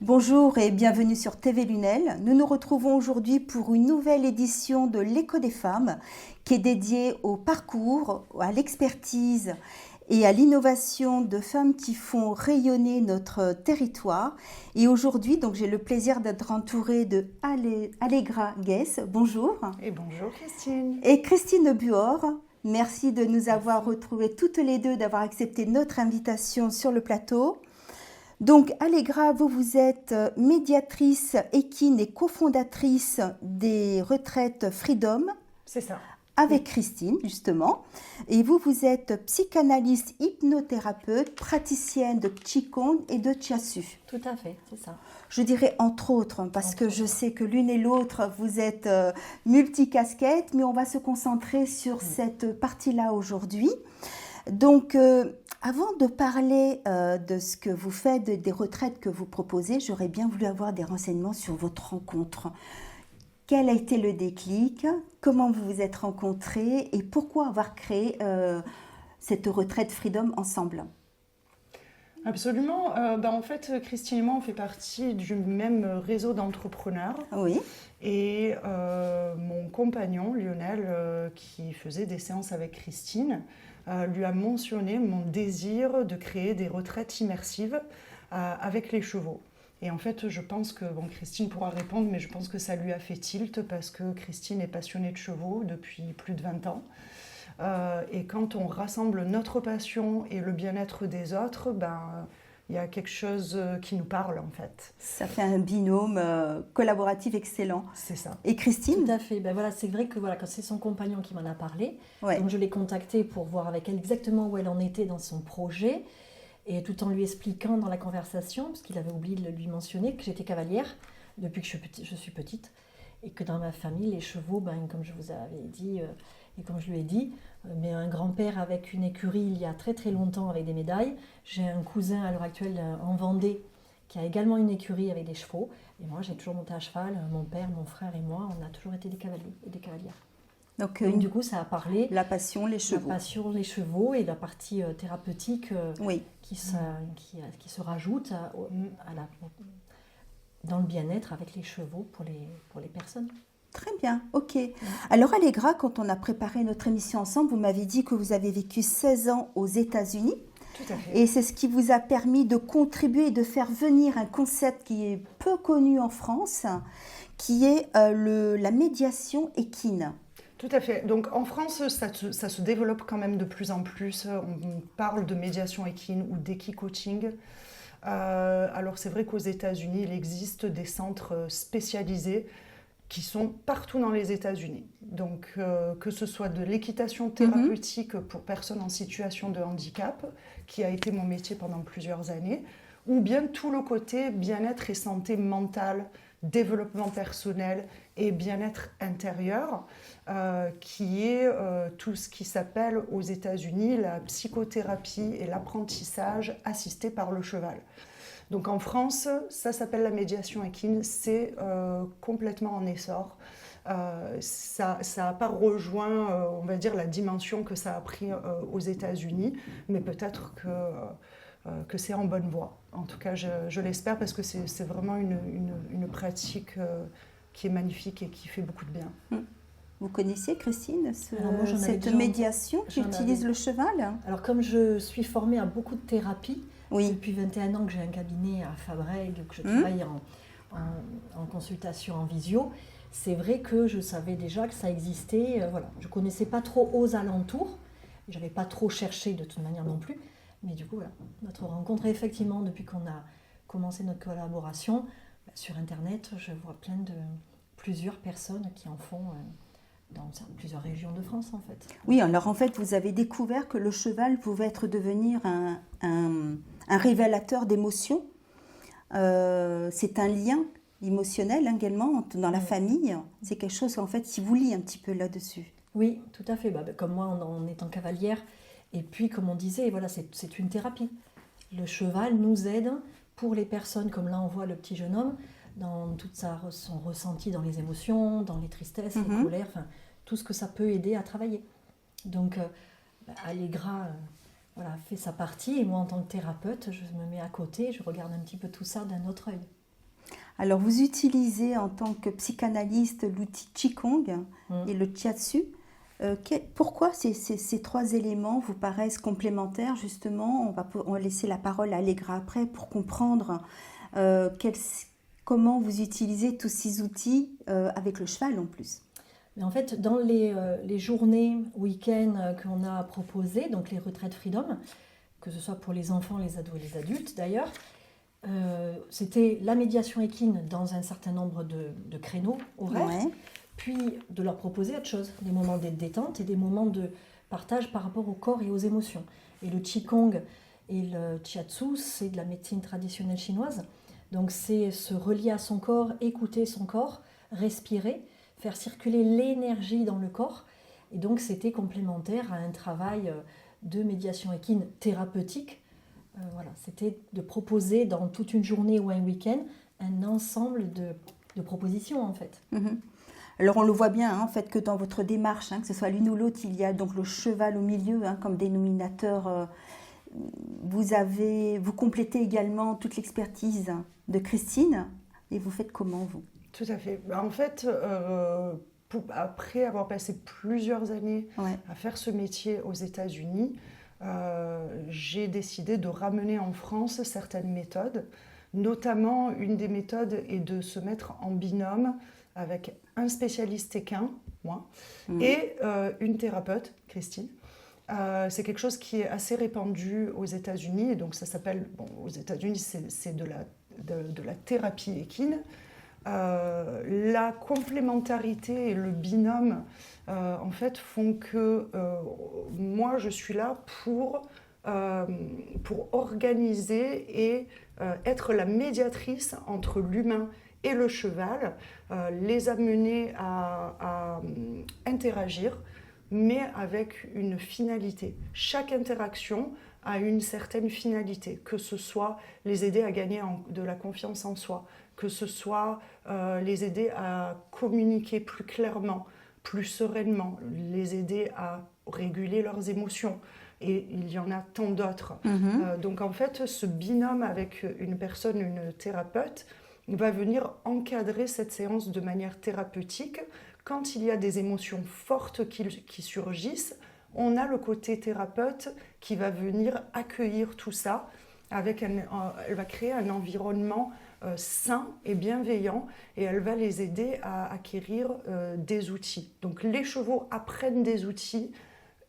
Bonjour et bienvenue sur TV Lunel. Nous nous retrouvons aujourd'hui pour une nouvelle édition de l'Écho des femmes qui est dédiée au parcours, à l'expertise et à l'innovation de femmes qui font rayonner notre territoire. Et aujourd'hui, donc, j'ai le plaisir d'être entourée de Allegra Guess. Bonjour. Et bonjour Christine. Et Christine Buor. Merci de nous avoir retrouvées toutes les deux, d'avoir accepté notre invitation sur le plateau. Donc Allegra, vous êtes médiatrice équine et cofondatrice des retraites Freedom. C'est ça. Avec Christine, justement. Et vous êtes psychanalyste, hypnothérapeute, praticienne de Qigong et de Chiasu. Tout à fait, c'est ça. Je dirais entre autres, parce que je sais que l'une et l'autre, vous êtes multicasquettes, mais on va se concentrer sur cette partie-là aujourd'hui. Donc, avant de parler de ce que vous faites, des retraites que vous proposez, j'aurais bien voulu avoir des renseignements sur votre rencontre. Quel a été le déclic? Comment vous vous êtes rencontrés? Et pourquoi avoir créé cette retraite Freedom ensemble? Absolument. En fait, Christine et moi, on fait partie du même réseau d'entrepreneurs. Oui. Et mon compagnon, Lionel, qui faisait des séances avec Christine, lui a mentionné mon désir de créer des retraites immersives avec les chevaux. Et en fait, je pense que, Christine pourra répondre, mais je pense que ça lui a fait tilt parce que Christine est passionnée de chevaux depuis plus de 20 ans. Et quand on rassemble notre passion et le bien-être des autres, il y a quelque chose qui nous parle en fait. Ça fait un binôme collaboratif excellent. C'est ça. Et Christine? Tout à fait. C'est vrai que quand c'est son compagnon qui m'en a parlé, donc je l'ai contactée pour voir avec elle exactement où elle en était dans son projet. Et tout en lui expliquant dans la conversation, parce qu'il avait oublié de lui mentionner, que j'étais cavalière depuis que je suis petite. Et que dans ma famille, les chevaux, comme je vous avais dit, et comme je lui ai dit, mais un grand-père avec une écurie il y a très très longtemps avec des médailles. J'ai un cousin à l'heure actuelle en Vendée qui a également une écurie avec des chevaux. Et moi, j'ai toujours monté à cheval. Mon père, mon frère et moi, on a toujours été des cavaliers et des cavalières. Donc du coup, ça a parlé. La passion, les chevaux. La passion, les chevaux et la partie thérapeutique qui se rajoute dans le bien-être avec les chevaux pour les personnes. Très bien, ok. Alors Allegra, quand on a préparé notre émission ensemble, vous m'avez dit que vous avez vécu 16 ans aux États-Unis. Tout à fait. Et c'est ce qui vous a permis de contribuer et de faire venir un concept qui est peu connu en France, qui est la médiation équine. Tout à fait. Donc en France, ça se développe quand même de plus en plus. On parle de médiation équine ou d'équi-coaching. Alors c'est vrai qu'aux États-Unis, il existe des centres spécialisés qui sont partout dans les États-Unis. Donc que ce soit de l'équitation thérapeutique pour personnes en situation de handicap, qui a été mon métier pendant plusieurs années, ou bien tout le côté bien-être et santé mentale, développement personnel et bien-être intérieur, qui est tout ce qui s'appelle aux États-Unis la psychothérapie et l'apprentissage assisté par le cheval. Donc en France, ça s'appelle la médiation équine, c'est complètement en essor. Ça n'a pas rejoint, on va dire, la dimension que ça a pris aux États-Unis, mais peut-être que c'est en bonne voie. En tout cas, je l'espère parce que c'est vraiment une pratique qui est magnifique et qui fait beaucoup de bien. Vous connaissiez, Christine, cette déjà médiation qui utilise le cheval? Alors, comme je suis formée à beaucoup de thérapies, oui. Depuis 21 ans que j'ai un cabinet à Fabrègues, que je travaille en consultation en visio, c'est vrai que je savais déjà que ça existait. Je ne connaissais pas trop aux alentours, je n'avais pas trop cherché de toute manière non plus. Mais du coup, notre rencontre, effectivement, depuis qu'on a commencé notre collaboration, sur Internet, je vois plusieurs personnes qui en font dans plusieurs régions de France, en fait. Oui, alors en fait, vous avez découvert que le cheval pouvait devenir un révélateur d'émotions. C'est un lien émotionnel également dans la famille. C'est quelque chose, en fait, qui vous lie un petit peu là-dessus. Oui, tout à fait. Comme moi, en étant cavalière, et puis, comme on disait, c'est une thérapie. Le cheval nous aide pour les personnes, comme là, on voit le petit jeune homme, dans tout son ressenti dans les émotions, dans les tristesses, les colères, tout ce que ça peut aider à travailler. Donc, Allegra fait sa partie, et moi, en tant que thérapeute, je me mets à côté, je regarde un petit peu tout ça d'un autre œil. Alors, vous utilisez en tant que psychanalyste l'outil Qigong et le Shiatsu. Pourquoi ces 3 éléments vous paraissent complémentaires, justement? On va laisser la parole à Allegra après pour comprendre comment vous utilisez tous ces outils avec le cheval en plus. Mais en fait, dans les journées, week-ends qu'on a proposées, donc les retraites Freedom, que ce soit pour les enfants, les ados et les adultes d'ailleurs, c'était la médiation équine dans un certain nombre de créneaux horaires, puis de leur proposer autre chose, des moments de détente et des moments de partage par rapport au corps et aux émotions. Et le Qigong et le Shiatsu, c'est de la médecine traditionnelle chinoise. Donc c'est se relier à son corps, écouter son corps, respirer, faire circuler l'énergie dans le corps. Et donc c'était complémentaire à un travail de médiation équine thérapeutique. Voilà, c'était de proposer dans toute une journée ou un week-end un ensemble de propositions en fait. Alors on le voit bien en fait que dans votre démarche, que ce soit l'une ou l'autre, il y a donc le cheval au milieu comme dénominateur. Vous complétez également toute l'expertise de Christine et vous faites comment vous? Tout à fait. En fait, après avoir passé plusieurs années à faire ce métier aux États-Unis, j'ai décidé de ramener en France certaines méthodes. Notamment, une des méthodes est de se mettre en binôme avec un spécialiste équin, moi, et une thérapeute, Christine. C'est quelque chose qui est assez répandu aux États-Unis, et donc ça s'appelle, aux États-Unis, c'est de la thérapie équine. La complémentarité et le binôme, en fait, font que moi, je suis là pour organiser et être la médiatrice entre l'humain et le cheval, les amener à interagir, mais avec une finalité. Chaque interaction a une certaine finalité, que ce soit les aider à gagner de la confiance en soi, que ce soit les aider à communiquer plus clairement, plus sereinement, les aider à réguler leurs émotions. Et il y en a tant d'autres. Donc en fait, ce binôme avec une personne, une thérapeute, va venir encadrer cette séance de manière thérapeutique. Quand il y a des émotions fortes qui surgissent, on a le côté thérapeute qui va venir accueillir tout ça. Elle va créer un environnement sain et bienveillant et elle va les aider à acquérir des outils. Donc les chevaux apprennent des outils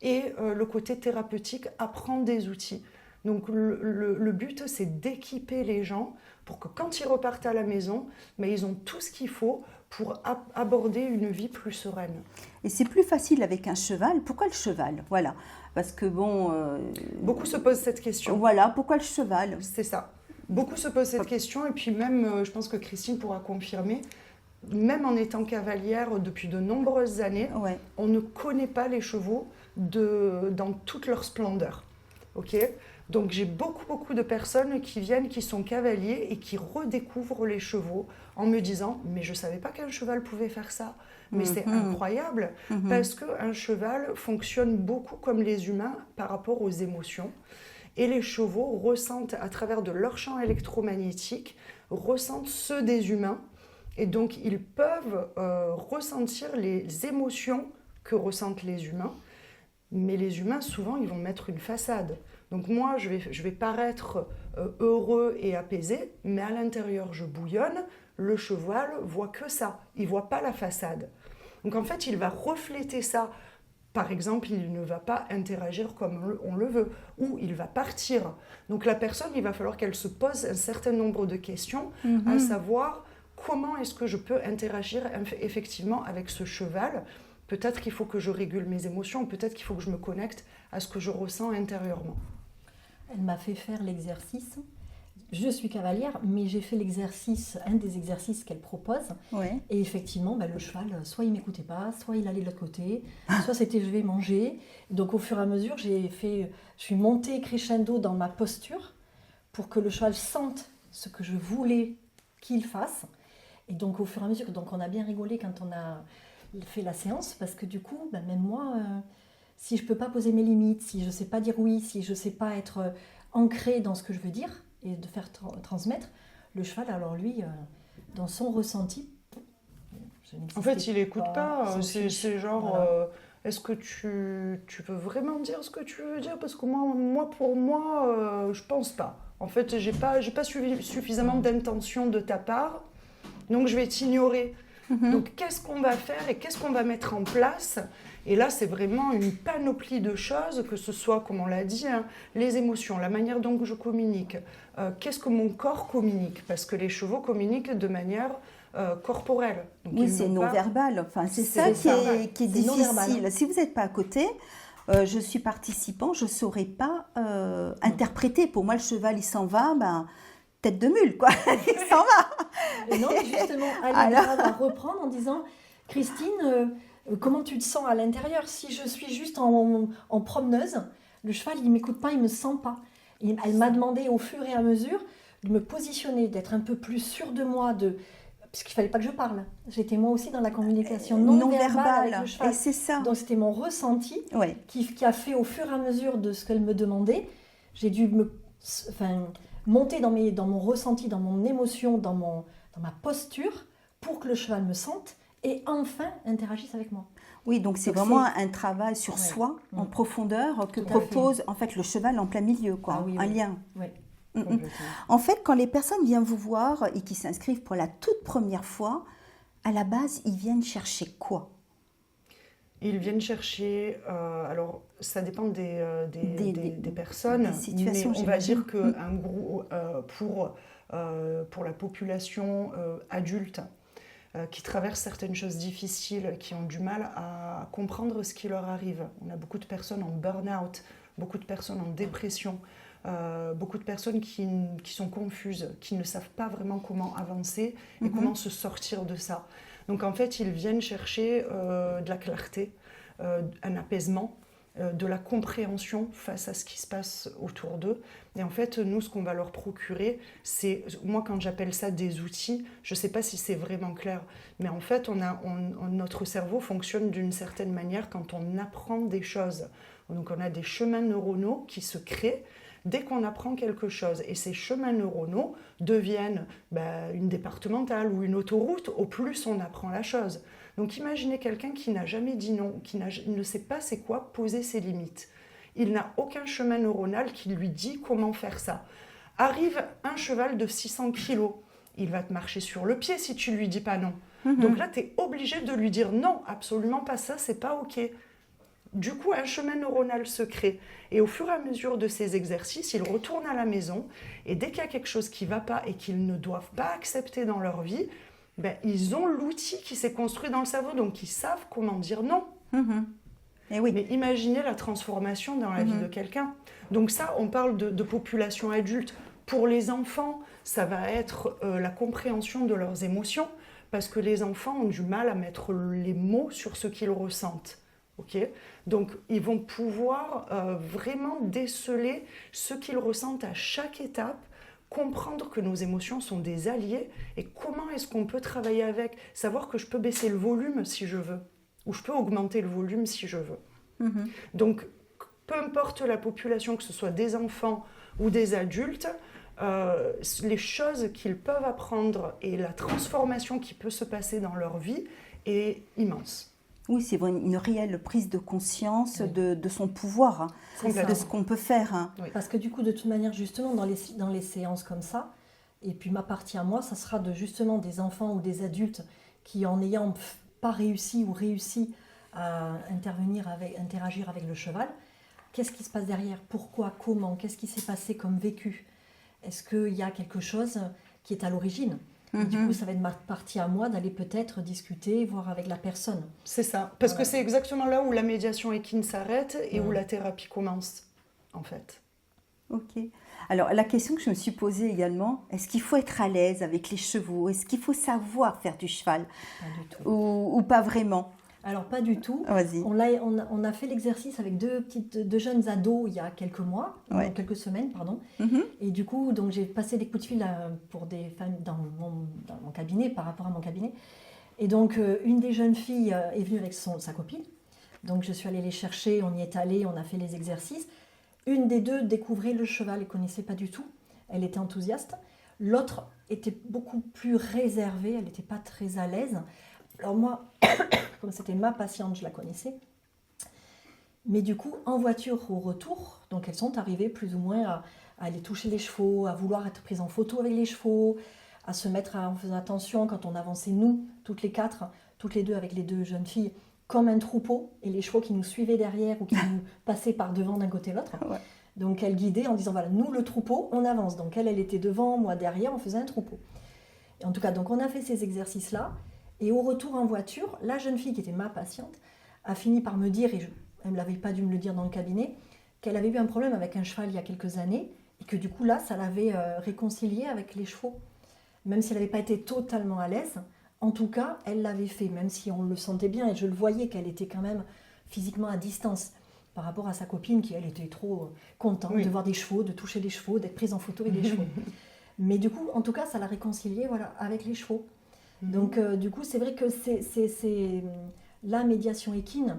et le côté thérapeutique apprend des outils. Donc le but, c'est d'équiper les gens pour que quand ils repartent à la maison, ils ont tout ce qu'il faut pour aborder une vie plus sereine. Et c'est plus facile avec un cheval. Pourquoi le cheval? Voilà. Parce que beaucoup se posent cette question. Voilà, pourquoi le cheval? C'est ça. Beaucoup se posent cette question et puis même, je pense que Christine pourra confirmer, même en étant cavalière depuis de nombreuses années, on ne connaît pas les chevaux dans toute leur splendeur. Donc j'ai beaucoup de personnes qui viennent, qui sont cavaliers et qui redécouvrent les chevaux en me disant « mais je ne savais pas qu'un cheval pouvait faire ça ». Mais c'est incroyable parce qu'un cheval fonctionne beaucoup comme les humains par rapport aux émotions. Et les chevaux ressentent à travers de leur champ électromagnétique, ressentent ceux des humains. Et donc ils peuvent ressentir les émotions que ressentent les humains. Mais les humains, souvent, ils vont mettre une façade. Donc moi, je vais paraître heureux et apaisé, mais à l'intérieur, je bouillonne. Le cheval voit que ça, il ne voit pas la façade. Donc en fait, il va refléter ça. Par exemple, il ne va pas interagir comme on le veut, ou il va partir. Donc la personne, il va falloir qu'elle se pose un certain nombre de questions, à savoir comment est-ce que je peux interagir effectivement avec ce cheval. Peut-être qu'il faut que je régule mes émotions, peut-être qu'il faut que je me connecte à ce que je ressens intérieurement. Elle m'a fait faire l'exercice. Je suis cavalière, mais j'ai fait l'exercice, un des exercices qu'elle propose. Et effectivement, le cheval, soit il ne m'écoutait pas, soit il allait de l'autre côté, soit c'était je vais manger. Donc au fur et à mesure, je suis montée crescendo dans ma posture pour que le cheval sente ce que je voulais qu'il fasse. Et donc au fur et à mesure, on a bien rigolé quand on a fait la séance, parce que du coup, même moi, si je ne peux pas poser mes limites, si je ne sais pas dire oui, si je ne sais pas être ancrée dans ce que je veux dire et de faire transmettre, le cheval, alors lui, dans son ressenti. En fait, il n'écoute pas. C'est genre, voilà. est-ce que tu veux vraiment dire ce que tu veux dire? Parce que moi pour moi, je pense pas. En fait, j'ai pas suffisamment d'intention de ta part, donc je vais t'ignorer. Donc, qu'est-ce qu'on va faire et qu'est-ce qu'on va mettre en place? Et là, c'est vraiment une panoplie de choses, que ce soit, comme on l'a dit, hein, les émotions, la manière dont je communique, qu'est-ce que mon corps communique, parce que les chevaux communiquent de manière corporelle. Donc, oui, c'est non-verbal. Enfin, c'est ça qui est difficile. Si vous n'êtes pas à côté, je suis participant, je ne saurais pas interpréter. Pour moi, le cheval, il s'en va, tête de mule, quoi. Il s'en va. Et non, justement, Aléna va reprendre en disant, Christine, comment tu te sens à l'intérieur? Si je suis juste en promeneuse, le cheval, il ne m'écoute pas, il ne me sent pas. Et elle m'a demandé au fur et à mesure de me positionner, d'être un peu plus sûre de moi, parce qu'il ne fallait pas que je parle. J'étais moi aussi dans la communication non-verbale avec le cheval. Et c'est ça. Donc c'était mon ressenti qui a fait au fur et à mesure de ce qu'elle me demandait. J'ai dû monter dans mon ressenti, dans mon émotion, dans ma posture, pour que le cheval me sente et enfin interagisse avec moi. Oui, donc c'est vraiment un travail sur soi, en profondeur, que propose en fait le cheval en plein milieu, quoi, un lien. Oui. En fait, quand les personnes viennent vous voir et qui s'inscrivent pour la toute première fois, à la base, ils viennent chercher quoi? Ils viennent chercher, alors ça dépend des personnes, mais on va dire qu'un gros, pour la population adulte qui traverse certaines choses difficiles, qui ont du mal à comprendre ce qui leur arrive. On a beaucoup de personnes en burn-out, beaucoup de personnes en dépression, beaucoup de personnes qui sont confuses, qui ne savent pas vraiment comment avancer et comment se sortir de ça. Donc en fait, ils viennent chercher de la clarté, un apaisement, de la compréhension face à ce qui se passe autour d'eux. Et en fait, nous, ce qu'on va leur procurer, c'est, moi quand j'appelle ça des outils, je ne sais pas si c'est vraiment clair, mais en fait, notre cerveau fonctionne d'une certaine manière quand on apprend des choses. Donc on a des chemins neuronaux qui se créent dès qu'on apprend quelque chose. Et ces chemins neuronaux deviennent une départementale ou une autoroute au plus on apprend la chose. Donc imaginez quelqu'un qui n'a jamais dit non, qui ne sait pas c'est quoi poser ses limites. Il n'a aucun chemin neuronal qui lui dit comment faire ça. Arrive un cheval de 600 kilos, il va te marcher sur le pied si tu lui dis pas non. Donc là, tu es obligé de lui dire non, absolument pas ça, c'est pas OK. Du coup, un chemin neuronal se crée. Et au fur et à mesure de ces exercices, ils retournent à la maison. Et dès qu'il y a quelque chose qui ne va pas et qu'ils ne doivent pas accepter dans leur vie, ils ont l'outil qui s'est construit dans le cerveau. Donc, ils savent comment dire non. Et oui. Mais imaginez la transformation dans la vie de quelqu'un. Donc ça, on parle de population adulte. Pour les enfants, ça va être la compréhension de leurs émotions. Parce que les enfants ont du mal à mettre les mots sur ce qu'ils ressentent. Okay. Donc, ils vont pouvoir vraiment déceler ce qu'ils ressentent à chaque étape, comprendre que nos émotions sont des alliés et comment est-ce qu'on peut travailler avec, savoir que je peux baisser le volume si je veux, ou je peux augmenter le volume si je veux. Donc, peu importe la population, que ce soit des enfants ou des adultes, les choses qu'ils peuvent apprendre et la transformation qui peut se passer dans leur vie est immense. Oui, c'est une réelle prise de conscience de son pouvoir, de ce qu'on peut faire. Oui. Parce que du coup, de toute manière, justement, dans les séances comme ça, et puis ma partie à moi, ça sera justement des enfants ou des adultes qui, en n'ayant pas réussi ou réussi à interagir avec le cheval, qu'est-ce qui se passe derrière? Pourquoi? Comment? Qu'est-ce qui s'est passé comme vécu? Est-ce qu'il y a quelque chose qui est à l'origine? Du coup, ça va être ma partie à moi d'aller peut-être discuter, voir avec la personne. C'est ça, parce que c'est exactement là où la médiation équine s'arrête et où la thérapie commence, en fait. Ok. Alors, la question que je me suis posée également, est-ce qu'il faut être à l'aise avec les chevaux? Est-ce qu'il faut savoir faire du cheval? Pas du tout. Ou pas vraiment? Alors, pas du tout. Vas-y. On a fait l'exercice avec deux jeunes ados il y a quelques mois, quelques semaines, pardon. Et du coup, donc, j'ai passé des coups de fil pour des femmes dans mon cabinet, par rapport à mon cabinet. Et donc, une des jeunes filles est venue avec sa copine. Donc, je suis allée les chercher, on y est allé, on a fait les exercices. Une des deux découvrait le cheval, elle ne connaissait pas du tout. Elle était enthousiaste. L'autre était beaucoup plus réservée, elle n'était pas très à l'aise. Alors moi, comme c'était ma patiente, je la connaissais. Mais du coup, en voiture au retour, donc elles sont arrivées plus ou moins à aller toucher les chevaux, à vouloir être prises en photo avec les chevaux, à se mettre en faisant attention quand on avançait nous, toutes les quatre, toutes les deux avec les deux jeunes filles, comme un troupeau, et les chevaux qui nous suivaient derrière ou qui nous passaient par devant d'un côté à l'autre. Ouais. Donc elle guidait en disant, voilà, nous le troupeau, on avance. Donc elle était devant, moi derrière, on faisait un troupeau. Et en tout cas, donc on a fait ces exercices-là, et au retour en voiture, la jeune fille qui était ma patiente a fini par me dire, et elle ne l'avait pas dû me le dire dans le cabinet, qu'elle avait eu un problème avec un cheval il y a quelques années, et que du coup là, ça l'avait réconciliée avec les chevaux. Même si elle n'avait pas été totalement à l'aise, en tout cas, elle l'avait fait, même si on le sentait bien, et je le voyais qu'elle était quand même physiquement à distance par rapport à sa copine qui, elle, était trop contente de voir des chevaux, de toucher les chevaux, d'être prise en photo avec les chevaux. Mais du coup, en tout cas, ça l'a réconciliée avec les chevaux. Donc, du coup, c'est vrai que c'est la médiation équine,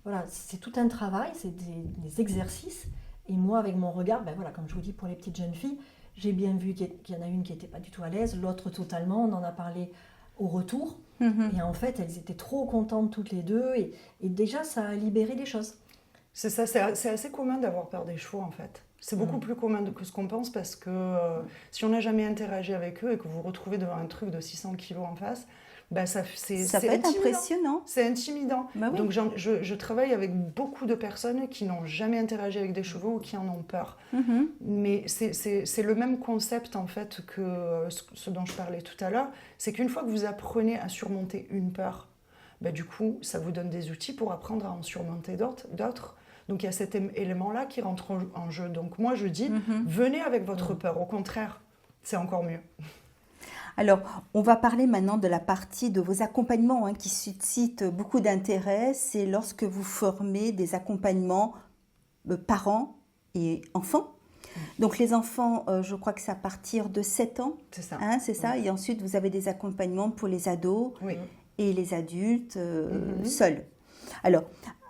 voilà, c'est tout un travail, c'est des exercices. Et moi, avec mon regard, comme je vous dis, pour les petites jeunes filles, j'ai bien vu qu'il y en a une qui n'était pas du tout à l'aise, l'autre totalement, on en a parlé au retour. Et en fait, elles étaient trop contentes toutes les deux, et déjà, ça a libéré des choses. C'est ça, c'est assez commun d'avoir peur des chevaux, en fait. C'est beaucoup plus commun que ce qu'on pense, parce que si on n'a jamais interagi avec eux et que vous vous retrouvez devant un truc de 600 kilos en face, ça peut être impressionnant. C'est intimidant. Oui. Donc je travaille avec beaucoup de personnes qui n'ont jamais interagi avec des chevaux ou qui en ont peur. Mais c'est le même concept en fait que ce dont je parlais tout à l'heure. C'est qu'une fois que vous apprenez à surmonter une peur, du coup ça vous donne des outils pour apprendre à en surmonter d'autres. Donc il y a cet élément-là qui rentre en jeu. Donc moi je dis, venez avec votre peur. Au contraire, c'est encore mieux. Alors, on va parler maintenant de la partie de vos accompagnements qui suscite beaucoup d'intérêt. C'est lorsque vous formez des accompagnements parents et enfants. Donc, les enfants, je crois que c'est à partir de 7 ans. C'est ça. C'est ça. Et ensuite, vous avez des accompagnements pour les ados et les adultes seuls. Alors,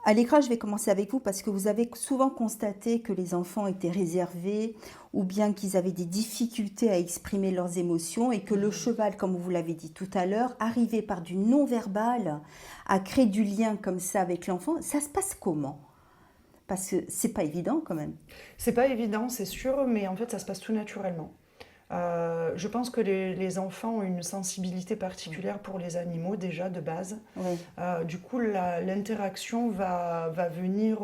à l'écran, je vais commencer avec vous parce que vous avez souvent constaté que les enfants étaient réservés ou bien qu'ils avaient des difficultés à exprimer leurs émotions et que le cheval, comme vous l'avez dit tout à l'heure, arrivait par du non-verbal à créer du lien comme ça avec l'enfant. Ça se passe comment ? Parce que c'est pas évident quand même. C'est pas évident, c'est sûr, mais en fait, ça se passe tout naturellement. Je pense que les enfants ont une sensibilité particulière pour les animaux déjà de base. Du coup, l'interaction va venir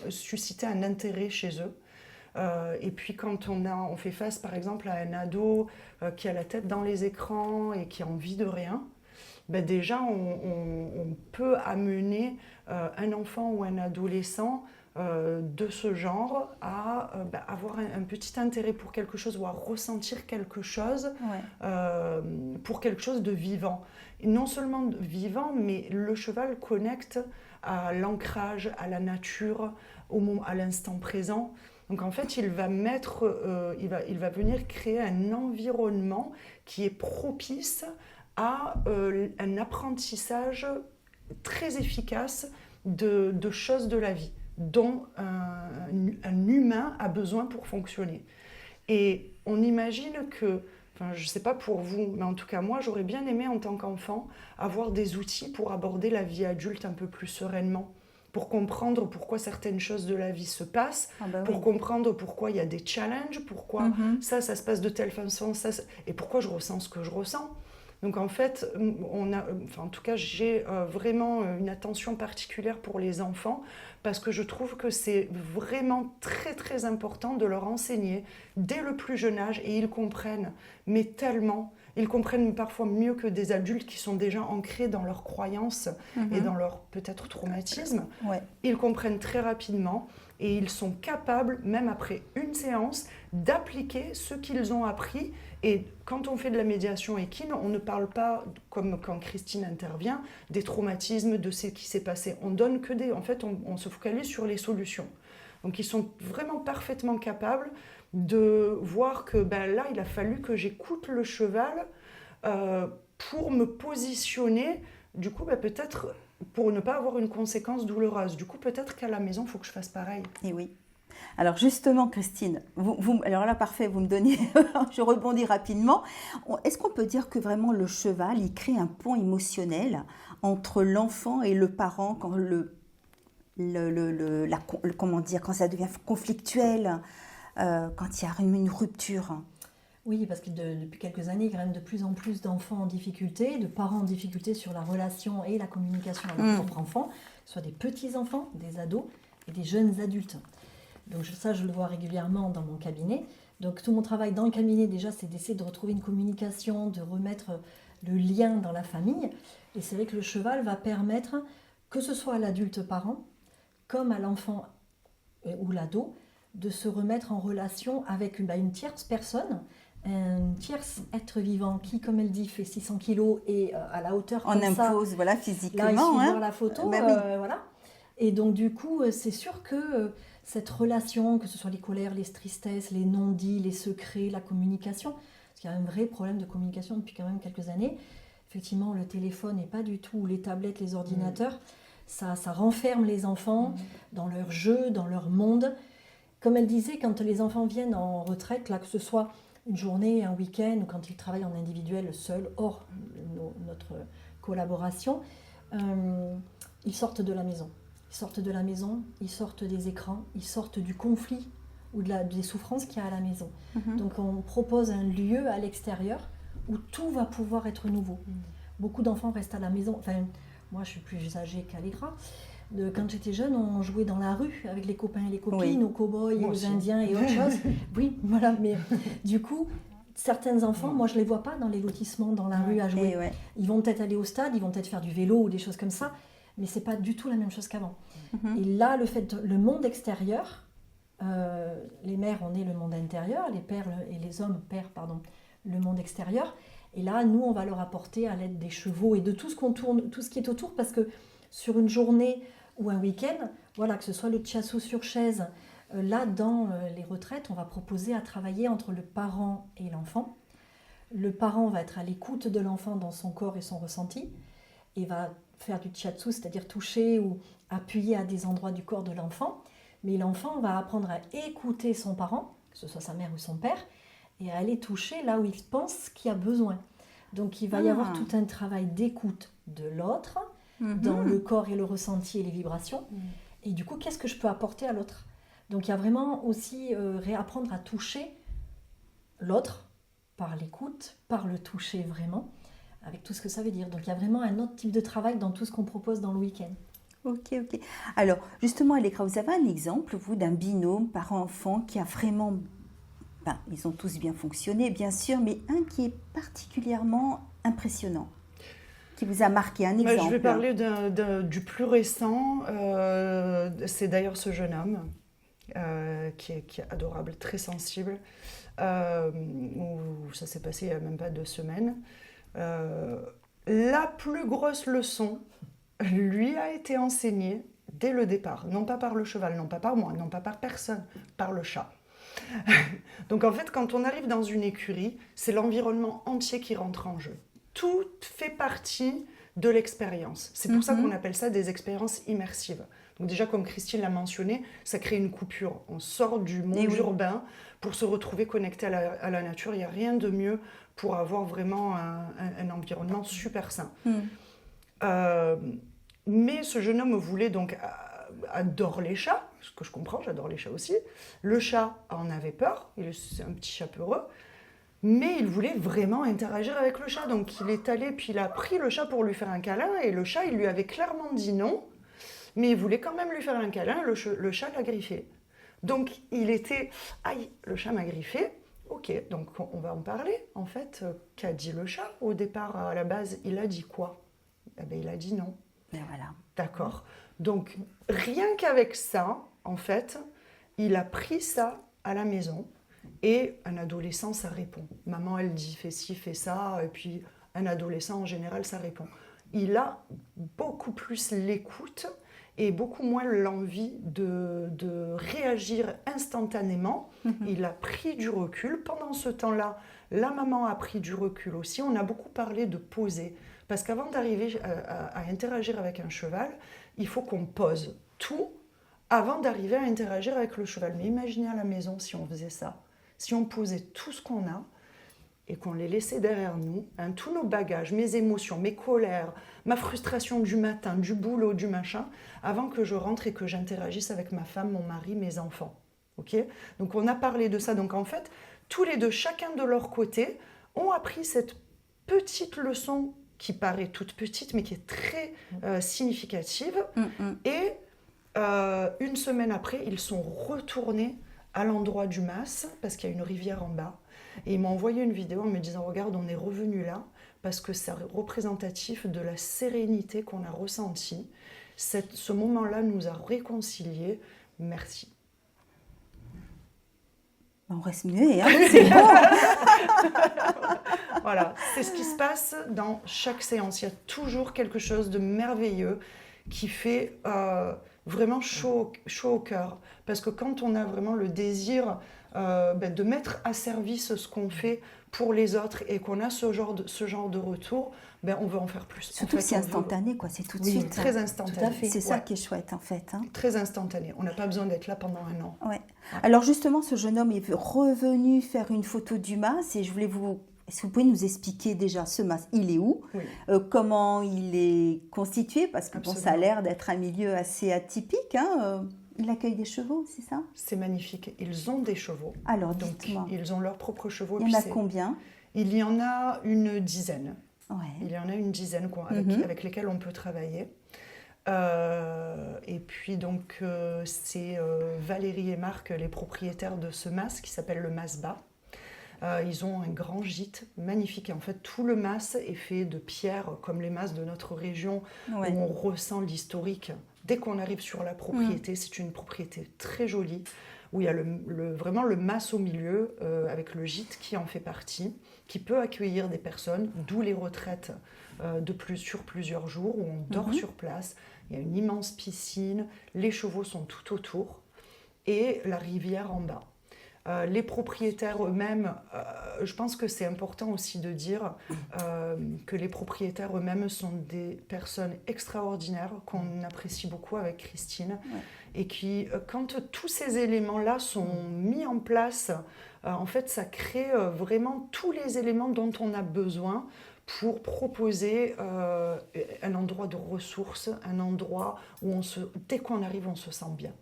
susciter un intérêt chez eux. Et puis quand on fait face par exemple à un ado qui a la tête dans les écrans et qui a envie de rien, déjà on peut amener un enfant ou un adolescent de ce genre à avoir un petit intérêt pour quelque chose ou à ressentir quelque chose pour quelque chose de vivant. Et non seulement vivant, mais le cheval connecte à l'ancrage, à la nature, à l'instant présent. Donc en fait, il va venir créer un environnement qui est propice à un apprentissage très efficace de choses de la vie dont un humain a besoin pour fonctionner. Et on imagine que, je ne sais pas pour vous, mais en tout cas moi, j'aurais bien aimé en tant qu'enfant avoir des outils pour aborder la vie adulte un peu plus sereinement, pour comprendre pourquoi certaines choses de la vie se passent, pour comprendre pourquoi il y a des challenges, pourquoi ça se passe de telle façon, et pourquoi je ressens ce que je ressens. Donc en fait, en tout cas, j'ai vraiment une attention particulière pour les enfants parce que je trouve que c'est vraiment très très important de leur enseigner dès le plus jeune âge, et ils comprennent, mais tellement, ils comprennent parfois mieux que des adultes qui sont déjà ancrés dans leurs croyances et dans leur peut-être traumatisme. Ils comprennent très rapidement et ils sont capables, même après une séance, d'appliquer ce qu'ils ont appris. Et quand on fait de la médiation équine, on ne parle pas, comme quand Christine intervient, des traumatismes, de ce qui s'est passé. On donne que en fait, on se focalise sur les solutions. Donc ils sont vraiment parfaitement capables de voir que là, il a fallu que j'écoute le cheval pour me positionner, du coup, peut-être pour ne pas avoir une conséquence douloureuse. Du coup, peut-être qu'à la maison, il faut que je fasse pareil. Et oui. Alors justement, Christine, alors là, parfait, vous me donnez, je rebondis rapidement. Est-ce qu'on peut dire que vraiment le cheval, il crée un pont émotionnel entre l'enfant et le parent quand comment dire, quand ça devient conflictuel, quand il y a une rupture? Oui, parce que depuis quelques années, il y a quand même de plus en plus d'enfants en difficulté, de parents en difficulté sur la relation et la communication avec leurs propres enfants, que ce soit des petits-enfants, des ados et des jeunes adultes. Donc ça, je le vois régulièrement dans mon cabinet. Donc tout mon travail dans le cabinet, déjà, c'est d'essayer de retrouver une communication, de remettre le lien dans la famille. Et c'est vrai que le cheval va permettre, que ce soit à l'adulte parent, comme à l'enfant ou l'ado, de se remettre en relation avec une tierce personne, un tierce être vivant qui, comme elle dit, fait 600 kilos et à la hauteur on comme ça. On impose, voilà, physiquement. Là, il suffit de hein. voir la photo, Oui. voilà. Et donc, du coup, c'est sûr que cette relation, que ce soit les colères, les tristesses, les non-dits, les secrets, la communication, parce qu'il y a un vrai problème de communication depuis quand même quelques années. Effectivement, le téléphone n'est pas du tout, les tablettes, les ordinateurs, ça renferme les enfants dans leur jeu, dans leur monde. Comme elle disait, quand les enfants viennent en retraite, là, que ce soit une journée, un week-end, ou quand ils travaillent en individuel, seul, hors notre collaboration, ils sortent de la maison. Ils sortent de la maison, ils sortent des écrans, ils sortent du conflit ou des souffrances qu'il y a à la maison. Donc on propose un lieu à l'extérieur où tout va pouvoir être nouveau. Beaucoup d'enfants restent à la maison. Enfin, moi je suis plus âgée qu'Allegra. Quand j'étais jeune, on jouait dans la rue avec les copains et les copines, aux cow-boys, aux indiens et autre chose. Oui, voilà, mais du coup, certains enfants, moi je ne les vois pas dans les lotissements, dans la rue à jouer. Ils vont peut-être aller au stade, ils vont peut-être faire du vélo ou des choses comme ça, mais c'est pas du tout la même chose qu'avant. Et là, le monde extérieur, les mères, on est le monde intérieur, les pères et les hommes, le monde extérieur. Et là, nous, on va leur apporter à l'aide des chevaux et de tout ce qu'on tourne, tout ce qui est autour, parce que sur une journée ou un week-end, voilà, que ce soit le chassou sur chaise, là, dans les retraites, on va proposer à travailler entre le parent et l'enfant. Le parent va être à l'écoute de l'enfant dans son corps et son ressenti, et va faire du shiatsu, c'est-à-dire toucher ou appuyer à des endroits du corps de l'enfant. Mais l'enfant va apprendre à écouter son parent, que ce soit sa mère ou son père, et à aller toucher là où il pense qu'il y a besoin. Donc il va y avoir tout un travail d'écoute de l'autre, dans le corps et le ressenti et les vibrations. Et du coup, qu'est-ce que je peux apporter à l'autre? Donc il y a vraiment aussi réapprendre à toucher l'autre par l'écoute, par le toucher vraiment, avec tout ce que ça veut dire. Donc il y a vraiment un autre type de travail dans tout ce qu'on propose dans le week-end. Ok. Alors, justement, Allegra, vous avez un exemple, vous, d'un binôme parent-enfant qui a vraiment... ils ont tous bien fonctionné, bien sûr, mais un qui est particulièrement impressionnant, qui vous a marqué, un exemple. Je vais parler du plus récent. C'est d'ailleurs ce jeune homme qui est adorable, très sensible. Où ça s'est passé il n'y a même pas 2 semaines. La plus grosse leçon lui a été enseignée dès le départ, non pas par le cheval, non pas par moi, non pas par personne, par le chat. Donc en fait, quand on arrive dans une écurie, c'est l'environnement entier qui rentre en jeu. Tout fait partie de l'expérience. C'est pour ça qu'on appelle ça des expériences immersives. Donc déjà, comme Christine l'a mentionné, ça crée une coupure. On sort du monde urbain pour se retrouver connecté à la nature. Il n'y a rien de mieux pour avoir vraiment un environnement super sain. Mais ce jeune homme voulait donc... adore les chats, ce que je comprends, j'adore les chats aussi. Le chat en avait peur, c'est un petit chat peureux, mais il voulait vraiment interagir avec le chat. Donc il est allé, puis il a pris le chat pour lui faire un câlin, et le chat, il lui avait clairement dit non, mais il voulait quand même lui faire un câlin, le chat l'a griffé. Donc il était, aïe, le chat m'a griffé, ok, donc on va en parler. En fait, qu'a dit le chat au départ, à la base, il a dit quoi? Il a dit non. Et voilà. D'accord. Donc, rien qu'avec ça, en fait, il a pris ça à la maison et un adolescent, ça répond. Maman, elle dit fais ci, fais ça, et puis un adolescent, en général, ça répond. Il a beaucoup plus l'écoute et beaucoup moins l'envie de réagir instantanément. Il a pris du recul. Pendant ce temps-là, la maman a pris du recul aussi. On a beaucoup parlé de poser. Parce qu'avant d'arriver à interagir avec un cheval, il faut qu'on pose tout avant d'arriver à interagir avec le cheval. Mais imaginez à la maison si on faisait ça, si on posait tout ce qu'on a et qu'on les laissait derrière nous, hein, tous nos bagages, mes émotions, mes colères, ma frustration du matin, du boulot, du machin, avant que je rentre et que j'interagisse avec ma femme, mon mari, mes enfants. Okay ? Donc on a parlé de ça. Donc en fait, tous les deux, chacun de leur côté, ont appris cette petite leçon qui paraît toute petite, mais qui est très significative. Et une semaine après, ils sont retournés à l'endroit du mas, parce qu'il y a une rivière en bas. Et ils m'ont envoyé une vidéo en me disant « Regarde, on est revenu là, parce que c'est représentatif de la sérénité qu'on a ressentie. Ce moment-là nous a réconciliés. Merci. » On reste muet, hein, c'est bon. Voilà, c'est ce qui se passe dans chaque séance. Il y a toujours quelque chose de merveilleux qui fait vraiment chaud au cœur. Parce que quand on a vraiment le désir de mettre à service ce qu'on fait pour les autres et qu'on a ce genre de retour, on veut en faire plus. Surtout que c'est instantané, quoi. C'est tout de suite. Très instantané. Tout à fait. C'est ça qui est chouette, en fait. Hein. Très instantané. On n'a pas besoin d'être là pendant un an. Ouais. Alors justement, ce jeune homme est revenu faire une photo du mas et je voulais vous... Est-ce que vous pouvez nous expliquer déjà ce mas, il est où, comment il est constitué, parce que bon, ça a l'air d'être un milieu assez atypique. Hein, il accueille des chevaux, c'est ça? C'est magnifique. Ils ont des chevaux. Alors, dites-moi. Ils ont leurs propres chevaux. Il y en a combien? Il y en a une dizaine. Ouais. Il y en a une dizaine avec lesquelles on peut travailler. Et puis donc, c'est Valérie et Marc, les propriétaires de ce mas qui s'appelle le Mas Bas. Ils ont un grand gîte magnifique. Et en fait, tout le mas est fait de pierres, comme les mas de notre région, où on ressent l'historique. Dès qu'on arrive sur la propriété, c'est une propriété très jolie, où il y a vraiment le mas au milieu, avec le gîte qui en fait partie, qui peut accueillir des personnes, d'où les retraites sur plusieurs jours, où on dort sur place. Il y a une immense piscine, les chevaux sont tout autour, et la rivière en bas. Les propriétaires eux-mêmes, je pense que c'est important aussi de dire que les propriétaires eux-mêmes sont des personnes extraordinaires qu'on apprécie beaucoup avec Christine et qui, quand tous ces éléments-là sont mis en place, en fait, ça crée vraiment tous les éléments dont on a besoin pour proposer un endroit de ressources, un endroit où dès qu'on arrive, on se sent bien.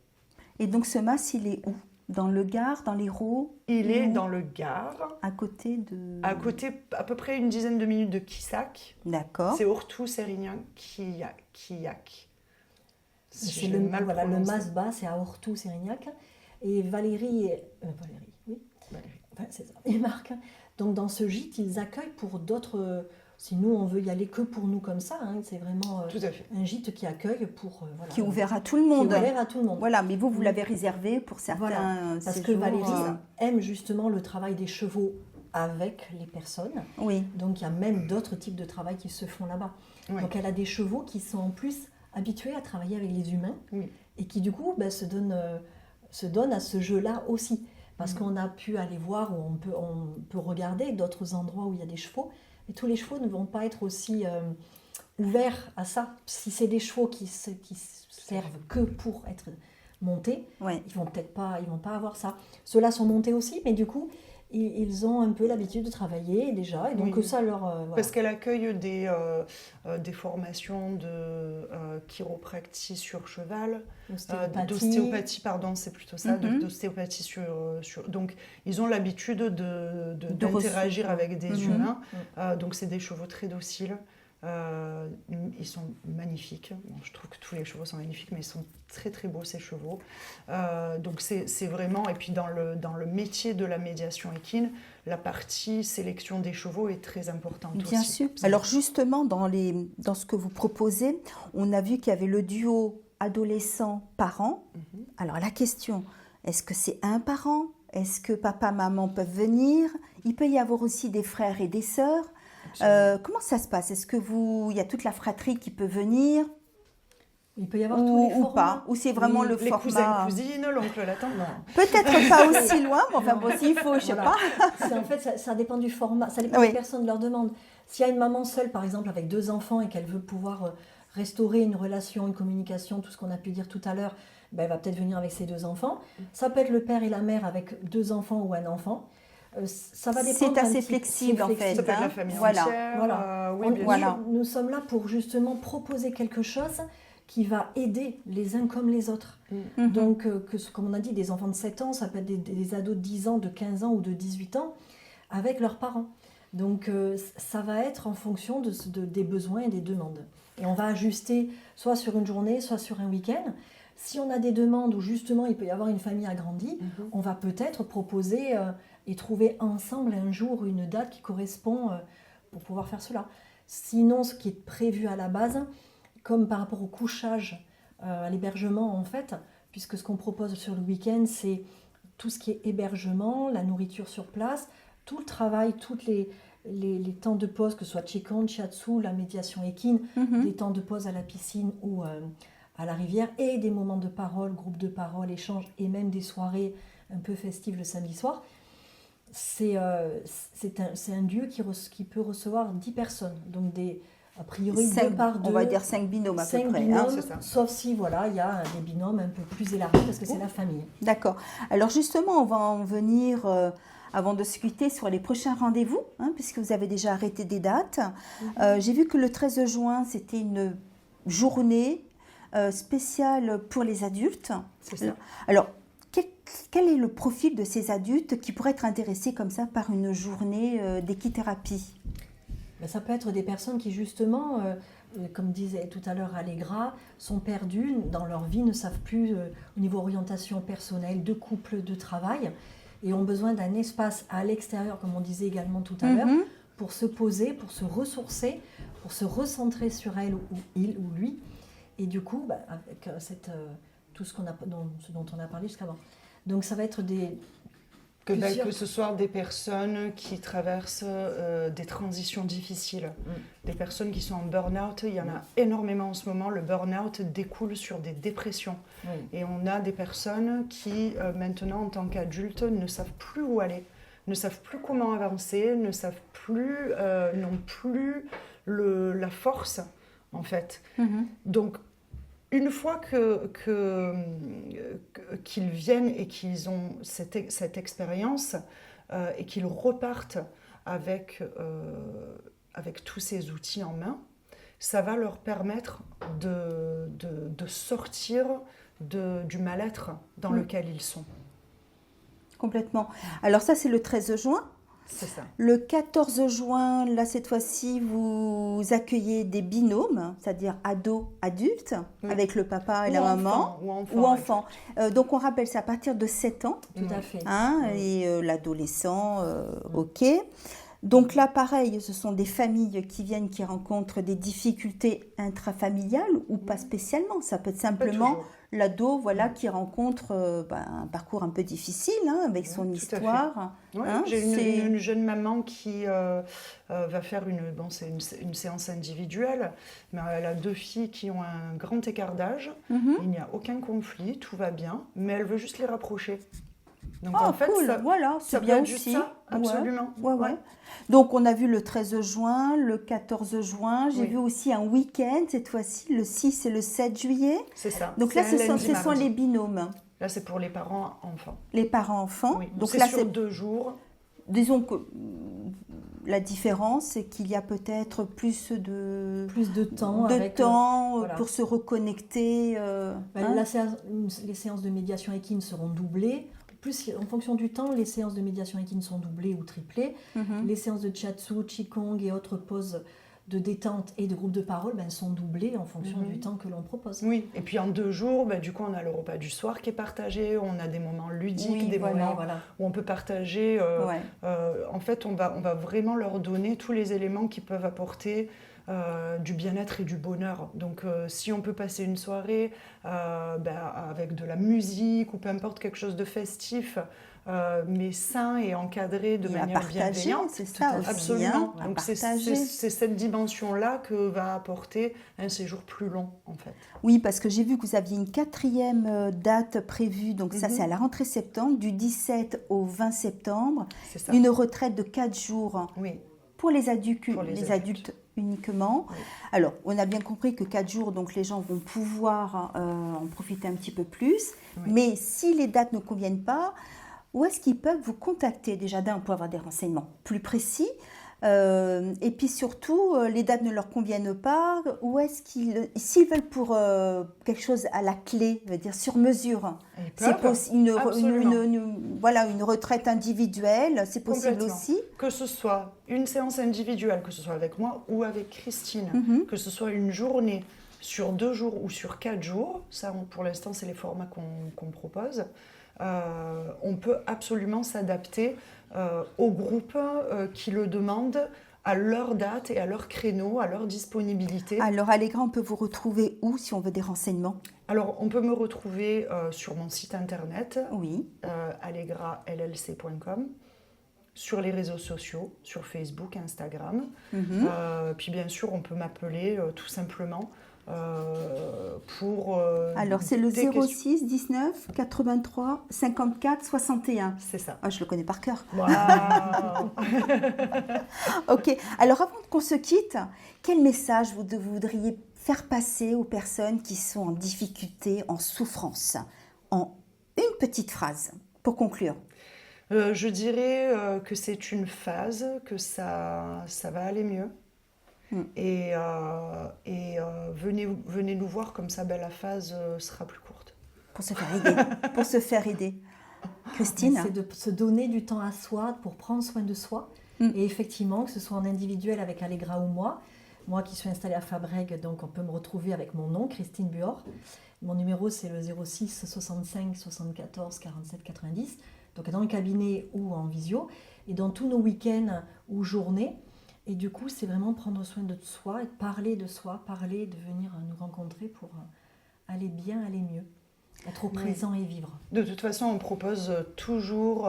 Et donc ce mas, il est où ? Dans le Gard, dans l'Hérault? Il est dans le Gard. À côté de... À côté, à peu près une dizaine de minutes de Quissac. D'accord. C'est Ortou, Sérignac, Quillac. C'est le mas bas, c'est à Ortou, Sérignac. Et Valérie, c'est ça. Et Marc, donc dans ce gîte, ils accueillent pour d'autres... Si nous, on veut y aller que pour nous comme ça, hein, c'est vraiment un gîte qui accueille pour... qui est ouvert à tout le monde. Qui est ouvert à tout le monde. Voilà, mais vous l'avez réservé pour certains parce séjours, que Valérie aime justement le travail des chevaux avec les personnes. Oui. Donc, il y a même d'autres types de travail qui se font là-bas. Oui. Donc, elle a des chevaux qui sont en plus habitués à travailler avec les humains et qui, du coup, se donnent à ce jeu-là aussi. Parce qu'on a pu aller voir, où on peut regarder d'autres endroits où il y a des chevaux. Et tous les chevaux ne vont pas être aussi ouverts à ça. Si c'est des chevaux qui servent que pour être montés, ils vont pas avoir ça. Ceux-là sont montés aussi, mais du coup, ils ont un peu l'habitude de travailler déjà, et donc ça leur... voilà. Parce qu'elle accueille des formations de chiropractie sur cheval, d'ostéopathie, pardon, c'est plutôt ça, d'ostéopathie sur... Donc, ils ont l'habitude d'interagir avec des humains, donc c'est des chevaux très dociles. Ils sont magnifiques. Bon, je trouve que tous les chevaux sont magnifiques, mais ils sont très très beaux ces chevaux. Donc c'est vraiment, et puis dans le métier de la médiation équine, la partie sélection des chevaux est très importante aussi. Bien sûr. Alors justement, dans ce que vous proposez, on a vu qu'il y avait le duo adolescent-parent. Alors la question, est-ce que c'est un parent? Est-ce que papa, maman peuvent venir? Il peut y avoir aussi des frères et des sœurs. Comment ça se passe? Est-ce que il y a toute la fratrie qui peut venir? Il peut y avoir tous les formats. Ou pas? Ou c'est vraiment le format... Les cousins, cousines, l'oncle, la tante, non. Peut-être pas aussi loin, mais enfin bon, s'il faut, je sais pas. En fait, ça dépend du format, ça dépend des personnes, de leur demande. S'il y a une maman seule, par exemple, avec 2 enfants et qu'elle veut pouvoir restaurer une relation, une communication, tout ce qu'on a pu dire tout à l'heure, ben, elle va peut-être venir avec ses 2 enfants. Ça peut être le père et la mère avec 2 enfants ou un enfant. Ça va dépendre. C'est assez flexible en fait. Ça peut être la famille entière. Voilà. Oui, bien sûr. Nous sommes là pour justement proposer quelque chose qui va aider les uns comme les autres. Donc, comme on a dit, des enfants de 7 ans, ça peut être des ados de 10 ans, de 15 ans ou de 18 ans avec leurs parents. Donc, ça va être en fonction des besoins et des demandes. Et on va ajuster soit sur une journée, soit sur un week-end. Si on a des demandes où justement il peut y avoir une famille agrandie, on va peut-être proposer et trouver ensemble un jour, une date qui correspond pour pouvoir faire cela. Sinon, ce qui est prévu à la base, comme par rapport au couchage, à l'hébergement en fait, puisque ce qu'on propose sur le week-end, c'est tout ce qui est hébergement, la nourriture sur place, tout le travail, toutes les temps de pause, que ce soit Qigong, Shiatsu, la médiation équine, des temps de pause à la piscine ou à la rivière, et des moments de parole, groupe de parole, échange, et même des soirées un peu festives le samedi soir. C'est un lieu qui peut recevoir 10 personnes, donc a priori 2 par 2. On va dire 5 binômes à peu près. 5 binômes, c'est ça. Sauf si voilà, il y a des binômes un peu plus élargis parce que c'est la famille. D'accord. Alors justement, on va en venir, avant de se quitter, sur les prochains rendez-vous, puisque vous avez déjà arrêté des dates. J'ai vu que le 13 juin, c'était une journée spéciale pour les adultes. C'est ça. Alors, quel est le profil de ces adultes qui pourraient être intéressés comme ça par une journée d'équithérapie ? Ça peut être des personnes qui justement, comme disait tout à l'heure Allegra, sont perdues dans leur vie, ne savent plus au niveau orientation personnelle, de couple, de travail, et ont besoin d'un espace à l'extérieur, comme on disait également tout à l'heure, pour se poser, pour se ressourcer, pour se recentrer sur elle ou il ou lui, et du coup, avec tout ce dont on a parlé jusqu'avant. Donc ça va être que ce soit des personnes qui traversent des transitions difficiles, des personnes qui sont en burn-out. Il y en a énormément en ce moment. Le burn-out découle sur des dépressions. Et on a des personnes qui, maintenant, en tant qu'adultes, ne savent plus où aller, ne savent plus comment avancer, ne savent plus, n'ont plus la force, en fait. Donc, une fois qu'ils viennent et qu'ils ont cette expérience et qu'ils repartent avec tous ces outils en main, ça va leur permettre de sortir du mal-être dans lequel ils sont. Complètement. Alors ça, c'est le 13 juin. C'est ça. Le 14 juin, là, cette fois-ci, vous accueillez des binômes, c'est-à-dire ados-adultes, avec le papa et la maman. Ou enfants. Donc, on rappelle, c'est à partir de 7 ans. Tout à fait. Et l'adolescent, OK. Donc là, pareil, ce sont des familles qui viennent, qui rencontrent des difficultés intrafamiliales ou pas spécialement. Ça peut être simplement l'ado qui rencontre un parcours un peu difficile avec son histoire. J'ai une jeune maman qui va faire une séance individuelle, mais elle a 2 filles qui ont un grand écart d'âge. Il n'y a aucun conflit, tout va bien, mais elle veut juste les rapprocher. Donc en fait, cool. ça bien peut être aussi. juste ça, absolument. Ouais. Donc on a vu le 13 juin, le 14 juin, j'ai vu aussi un week-end cette fois-ci, le 6 et le 7 juillet. C'est ça. Donc là, ce sont les binômes. Là, c'est pour les parents-enfants. Les parents-enfants. Oui. Donc c'est là, sur 2 jours. Disons que la différence, c'est qu'il y a peut-être plus de temps, pour se reconnecter. Les séances de médiation équine seront doublées. Plus, en fonction du temps, les séances de médiation équine sont doublées ou triplées. Les séances de Shiatsu, Qigong et autres pauses de détente et de groupe de parole sont doublées en fonction du temps que l'on propose. Oui, et puis en 2 jours, du coup, on a le repas du soir qui est partagé, on a des moments ludiques, moments où on peut partager. En fait, on va vraiment leur donner tous les éléments qui peuvent apporter du bien-être et du bonheur. Donc si on peut passer une soirée avec de la musique ou peu importe, quelque chose de festif, mais sain et encadré de manière bienveillante, c'est ça aussi. Absolument. Donc c'est cette dimension-là que va apporter un séjour plus long, en fait. Oui, parce que j'ai vu que vous aviez une 4e date prévue, donc ça c'est à la rentrée septembre, du 17 au 20 septembre, une retraite de 4 jours. Oui. Pour les adultes uniquement. Oui. Alors, on a bien compris que 4 jours, donc les gens vont pouvoir en profiter un petit peu plus. Oui. Mais si les dates ne conviennent pas, où est-ce qu'ils peuvent vous contacter? Déjà, pour avoir des renseignements plus précis. Et puis surtout, les dates ne leur conviennent pas. Où est-ce s'ils veulent pour quelque chose à la clé, veut dire sur mesure, c'est possible, voilà, une retraite individuelle, c'est possible aussi. Que ce soit une séance individuelle, que ce soit avec moi ou avec Christine, que ce soit une journée sur 2 jours ou sur 4 jours, ça pour l'instant c'est les formats qu'on propose. On peut absolument s'adapter aux groupes qui le demandent, à leur date et à leur créneau, à leur disponibilité. Alors Allegra, on peut vous retrouver où si on veut des renseignements? Alors on peut me retrouver sur mon site internet, oui. allegrallc.com, sur les réseaux sociaux, sur Facebook, Instagram. Puis bien sûr, on peut m'appeler tout simplement pour... Alors, c'est le 06 19 83 54 61. C'est ça. Ah, je le connais par cœur. Wow. Ok. Alors, avant qu'on se quitte, quel message vous voudriez faire passer aux personnes qui sont en difficulté, en souffrance, en une petite phrase, pour conclure? Je dirais que c'est une phase, que ça va aller mieux. Et venez nous voir, comme ça la phase sera plus courte. Pour se faire aider. Pour se faire aider. Christine? C'est de se donner du temps à soi pour prendre soin de soi. Et effectivement, que ce soit en individuel avec Allegra ou moi qui suis installée à Fabrègues, donc on peut me retrouver avec mon nom, Christine Buor. Mon numéro c'est le 06 65 74 47 90, donc dans le cabinet ou en visio, et dans tous nos week-ends ou journées. Et du coup, c'est vraiment prendre soin de soi et parler de soi, parler, de venir nous rencontrer pour aller bien, aller mieux, être au présent et vivre. De toute façon, on propose toujours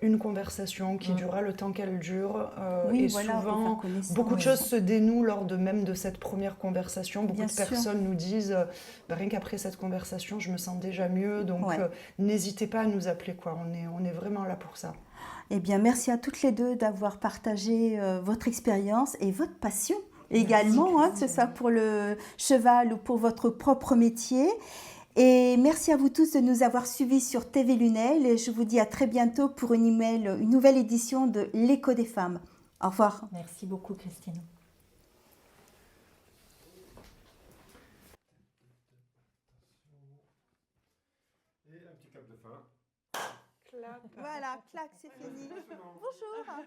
une conversation qui durera le temps qu'elle dure. Et souvent, beaucoup de choses se dénouent lors de cette première conversation. Beaucoup de personnes nous disent rien qu'après cette conversation, je me sens déjà mieux. Donc, n'hésitez pas à nous appeler. On est vraiment là pour ça. Eh bien, merci à toutes les deux d'avoir partagé votre expérience et votre passion également, que ce soit pour le cheval ou pour votre propre métier. Et merci à vous tous de nous avoir suivis sur TV Lunel et je vous dis à très bientôt pour une nouvelle édition de l'Écho des femmes. Au revoir. Merci beaucoup, Christine. Et un petit clap de fin. Voilà, clac, c'est fini. Bonjour.